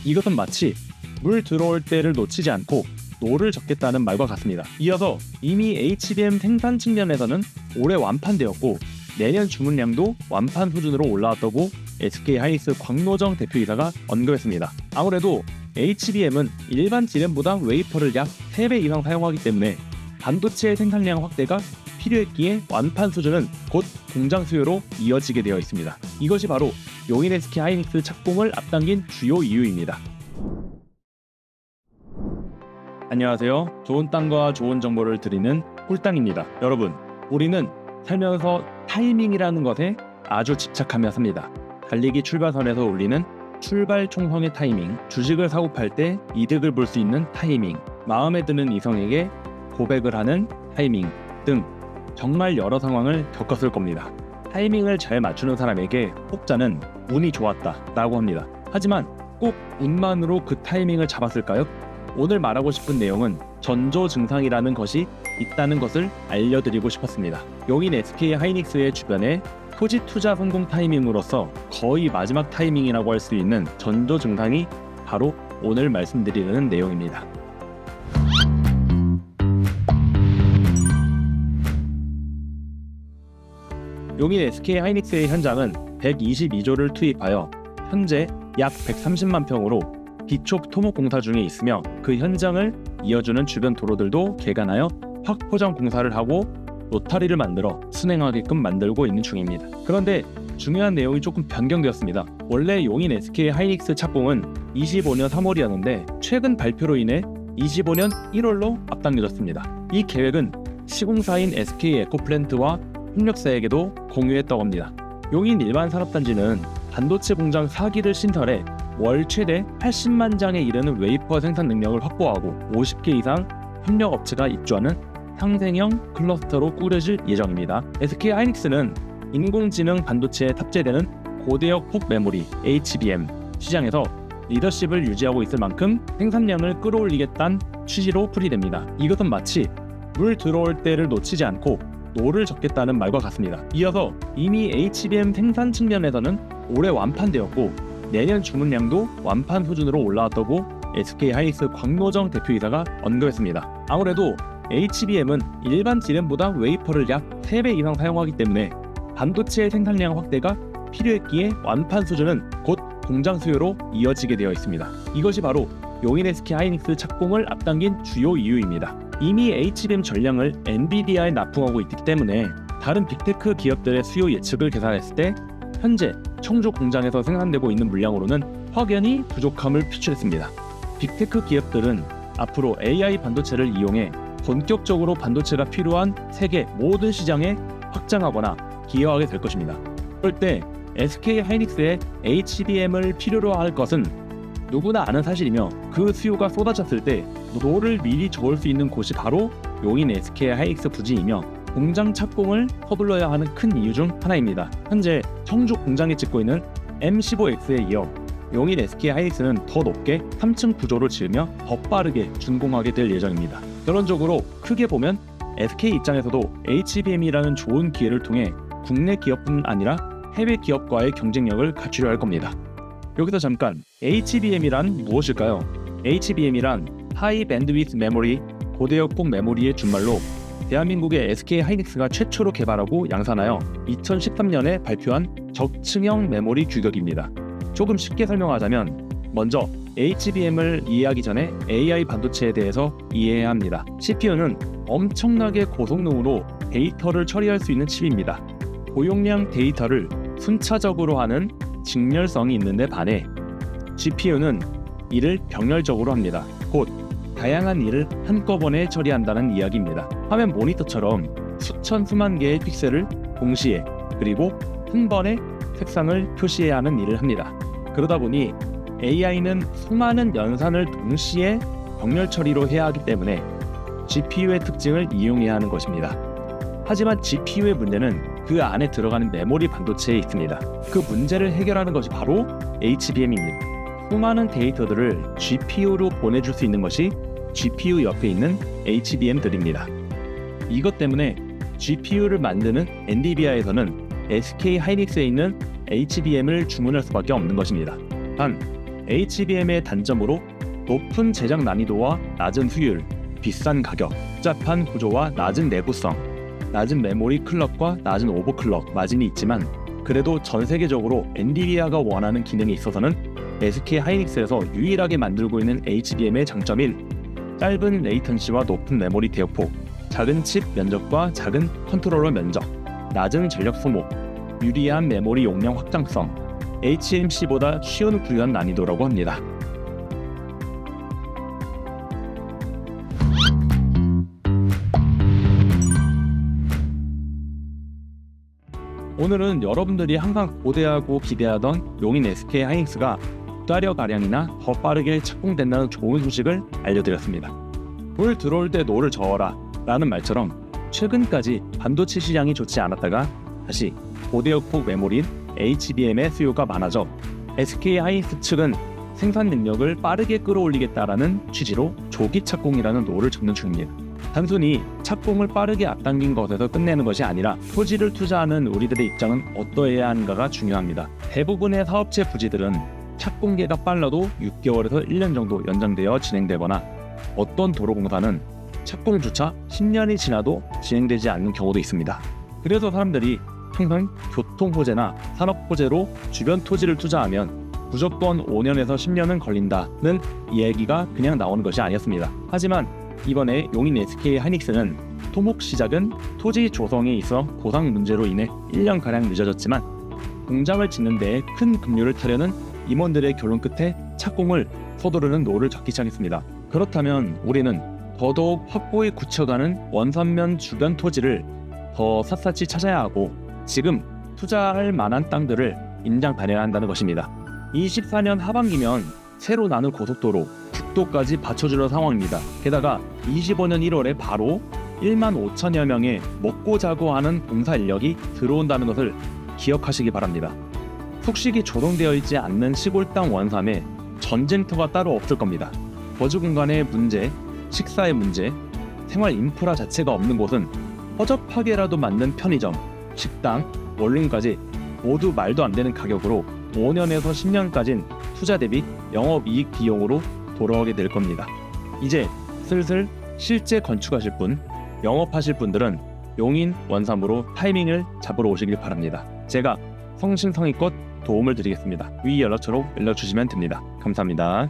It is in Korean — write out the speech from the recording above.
이것은 마치 물 들어올 때를 놓치지 않고 노를 젓겠다는 말과 같습니다. 이어서 이미 HBM 생산 측면에서는 올해 완판되었고 내년 주문량도 완판 수준으로 올라왔다고 SK하이닉스 광노정 대표이사가 언급했습니다. 아무래도 HBM은 일반 D램보다 웨이퍼를 약 3배 이상 사용하기 때문에 반도체 생산량 확대가 필요했기에 완판 수준은 곧 공장 수요로 이어지게 되어 있습니다. 이것이 바로 용인 SK하이닉스 착공을 앞당긴 주요 이유입니다. 안녕하세요. 좋은 땅과 좋은 정보를 드리는 꿀땅입니다. 여러분, 우리는 살면서 타이밍이라는 것에 아주 집착하며 삽니다. 달리기 출발선에서 울리는 출발 총성의 타이밍, 주식을 사고 팔 때 이득을 볼 수 있는 타이밍, 마음에 드는 이성에게 고백을 하는 타이밍 등 정말 여러 상황을 겪었을 겁니다. 타이밍을 잘 맞추는 사람에게 혹자는 운이 좋았다 라고 합니다. 하지만 꼭 운만으로 그 타이밍을 잡았을까요? 오늘 말하고 싶은 내용은 전조 증상이라는 것이 있다는 것을 알려드리고 싶었습니다. 용인 SK하이닉스의 주변에 토지 투자 성공 타이밍으로서 거의 마지막 타이밍이라고 할 수 있는 전조 증상이 바로 오늘 말씀드리는 내용입니다. 용인 SK하이닉스의 현장은 122조를 투입하여 현재 약 130만 평으로 기초 토목 공사 중에 있으며 그 현장을 이어주는 주변 도로들도 개간하여 확포장 공사를 하고 로타리를 만들어 순행하게끔 만들고 있는 중입니다. 그런데 중요한 내용이 조금 변경되었습니다. 원래 용인 SK하이닉스 착공은 25년 3월이었는데 최근 발표로 인해 25년 1월로 앞당겨졌습니다. 이 계획은 시공사인 SK에코플랜트와 협력사에게도 공유했다고 합니다. 용인 일반산업단지는 반도체 공장 4기를 신설해 월 최대 80만 장에 이르는 웨이퍼 생산 능력을 확보하고 50개 이상 협력업체가 입주하는 상생형 클러스터로 꾸려질 예정입니다. SK하이닉스는 인공지능 반도체에 탑재되는 고대역 폭 메모리 HBM 시장에서 리더십을 유지하고 있을 만큼 생산량을 끌어올리겠다는 취지로 풀이됩니다. 이것은 마치 물 들어올 때를 놓치지 않고 노를 젓겠다는 말과 같습니다. 이어서 이미 HBM 생산 측면에서는 올해 완판되었고 내년 주문량도 완판 수준으로 올라왔다고 SK하이닉스 광노정 대표이사가 언급했습니다. 아무래도 HBM은 일반 D램보다 웨이퍼를 약 3배 이상 사용하기 때문에 반도체 생산량 확대가 필요했기에 완판 수준은 곧 공장 수요로 이어지게 되어 있습니다. 이것이 바로 용인 SK하이닉스 착공을 앞당긴 주요 이유입니다. 이미 HBM 전량을 엔비디아에 납품하고 있기 때문에 다른 빅테크 기업들의 수요 예측을 계산했을 때 현재 청주 공장에서 생산되고 있는 물량으로는 확연히 부족함을 표출했습니다. 빅테크 기업들은 앞으로 AI 반도체를 이용해 본격적으로 반도체가 필요한 세계 모든 시장에 확장하거나 기여하게 될 것입니다. 그럴 때 SK하이닉스의 HBM을 필요로 할 것은 누구나 아는 사실이며 그 수요가 쏟아졌을 때 노를 미리 저을 수 있는 곳이 바로 용인 SK하이닉스 부지이며 공장 착공을 서둘러야 하는 큰 이유 중 하나입니다. 현재 청주 공장에 짓고 있는 M15X에 이어 용인 SK하이닉스는 더 높게 3층 구조를 지으며 더 빠르게 준공하게 될 예정입니다. 결론적으로 크게 보면 SK 입장에서도 HBM이라는 좋은 기회를 통해 국내 기업뿐 아니라 해외 기업과의 경쟁력을 갖추려 할 겁니다. 여기서 잠깐 HBM이란 무엇일까요? HBM이란 하이 밴드위스 메모리, 고대역 폭 메모리의 준말로 대한민국의 SK하이닉스가 최초로 개발하고 양산하여 2013년에 발표한 적층형 메모리 규격입니다. 조금 쉽게 설명하자면 먼저 HBM을 이해하기 전에 AI 반도체에 대해서 이해해야 합니다. CPU는 엄청나게 고성능으로 데이터를 처리할 수 있는 칩입니다. 고용량 데이터를 순차적으로 하는 직렬성이 있는데 반해 GPU는 이를 병렬적으로 합니다. 곧 다양한 일을 한꺼번에 처리한다는 이야기입니다. 화면 모니터처럼 수천 수만 개의 픽셀을 동시에 그리고 한 번에 색상을 표시해야 하는 일을 합니다. 그러다 보니 AI는 수많은 연산을 동시에 병렬 처리로 해야 하기 때문에 GPU의 특징을 이용해야 하는 것입니다. 하지만 GPU의 문제는 그 안에 들어가는 메모리 반도체에 있습니다. 그 문제를 해결하는 것이 바로 HBM입니다. 수많은 데이터들을 GPU로 보내줄 수 있는 것이 GPU 옆에 있는 HBM들입니다. 이것 때문에 GPU를 만드는 엔비디아에서는 SK하이닉스에 있는 HBM을 주문할 수밖에 없는 것입니다. 단, HBM의 단점으로 높은 제작 난이도와 낮은 효율, 비싼 가격, 복잡한 구조와 낮은 내구성, 낮은 메모리 클럭과 낮은 오버클럭 마진이 있지만 그래도 전 세계적으로 엔비디아가 원하는 기능이 있어서는 SK 하이닉스에서 유일하게 만들고 있는 HBM의 장점인 짧은 레이턴시와 높은 메모리 대역폭, 작은 칩 면적과 작은 컨트롤러 면적, 낮은 전력 소모, 유리한 메모리 용량 확장성, HMC보다 쉬운 구현 난이도라고 합니다. 오늘은 여러분들이 항상 고대하고 기대하던 용인 SK 하이닉스가 2달여가량이나 더 빠르게 착공된다는 좋은 소식을 알려드렸습니다. 물 들어올 때 노를 저어라 라는 말처럼 최근까지 반도체 시장이 좋지 않았다가 다시 고대역폭 메모리인 HBM의 수요가 많아져 SK 하이닉스 측은 생산 능력을 빠르게 끌어올리겠다라는 취지로 조기 착공이라는 노를 적는 중입니다. 단순히 착공을 빠르게 앞당긴 것에서 끝내는 것이 아니라 토지를 투자하는 우리들의 입장은 어떠해야 하는가가 중요합니다. 대부분의 사업체 부지들은 착공기가 빨라도 6개월에서 1년 정도 연장되어 진행되거나 어떤 도로공사는 착공조차 10년이 지나도 진행되지 않는 경우도 있습니다. 그래서 사람들이 항상 교통호재나 산업호재로 주변 토지를 투자하면 무조건 5년에서 10년은 걸린다는 얘기가 그냥 나오는 것이 아니었습니다. 하지만 이번에 용인 SK 하이닉스는 토목 시작은 토지 조성에 있어 고상 문제로 인해 1년가량 늦어졌지만 공장을 짓는 데에 큰 급료를 타려는 임원들의 결론 끝에 착공을 서두르는 노를 적기 시작했습니다. 그렇다면 우리는 더더욱 확고히 굳혀가는 원산면 주변 토지를 더 샅샅이 찾아야 하고 지금 투자할 만한 땅들을 인장단해야 한다는 것입니다. 24년 하반기면 새로 나눌 고속도로 국도까지 받쳐주는 상황입니다. 게다가 25년 1월에 바로 1만 5천여 명의 먹고 자고 하는 봉사 인력이 들어온다는 것을 기억하시기 바랍니다. 숙식이 조성되어 있지 않는 시골 땅 원삼에 전쟁터가 따로 없을 겁니다. 거주 공간의 문제, 식사의 문제, 생활 인프라 자체가 없는 곳은 허접하게라도 만든 편의점, 식당, 원룸까지 모두 말도 안 되는 가격으로 5년에서 10년까지는 투자 대비 영업이익 비용으로 돌아오게 될 겁니다. 이제 슬슬 실제 건축하실 분, 영업하실 분들은 용인 원삼으로 타이밍을 잡으러 오시길 바랍니다. 제가 성심성의껏 도움을 드리겠습니다. 위 연락처로 연락 주시면 됩니다. 감사합니다.